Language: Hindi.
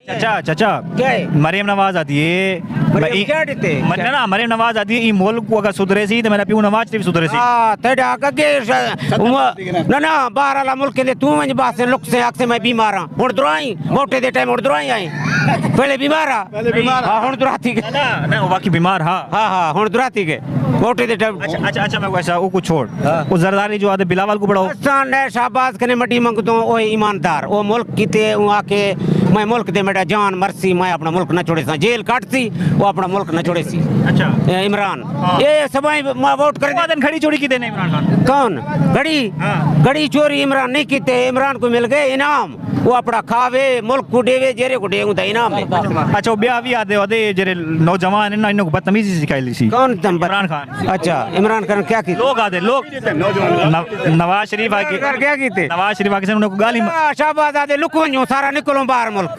चाचा चाचा क्या है? मरियम नवाज आती है मरियम क्या देते? ना मरियम नवाज आती है ई मुल्क को अगर सुधरे सी तो मेरा प्यू नवाज भी सुधरे सी हाँ तेरा कगे ना बाहर वाला मुल्क के तू वंज बात से लुक से आख से मैं बीमार हां हुन दुराई मोटे दे टाइम हुन दुराई आई पहले बीमार हां हुन दुराती के ना वो बाकी बीमार हाँ हां हुन दुराती के मोटे दे टाइम अच्छा मैं वैसा वो कुछ छोड़ वो जरदारी जो आदे बिलावल को बढ़ाओ पाकिस्तान ने शाबाश कने मटी मंगतो ओ ईमानदार ओ मुल्क कीते उ आके मैं मुल्क दे मेरा जान मरसी मैं अपना मुल्क न छोड़े सा जेल काटती वो अपना मुल्क न छोड़े सी अच्छा इमरान ये सबई वोट कर दिन घड़ी चोरी की देने इमरान खान कौन घड़ी चोरी इमरान नहीं कीते इमरान को मिल गए इनाम वो अपना खावे मुल्क को देवे जेरे को देऊं ता इनाम है अच्छा वो ब्याह भी आदे ओदे जेरे नौजवान है इनको बदतमीजी सिखाई ली सी कौन तुम इमरान खान अच्छा इमरान खान क्या की लोग आदे लोग नवाज शरीफ आके क्या कीते नवाज शरीफ आके से उनको गाली शाहबाज आदे लुक वञो सारा निकलो बाहर मुल्क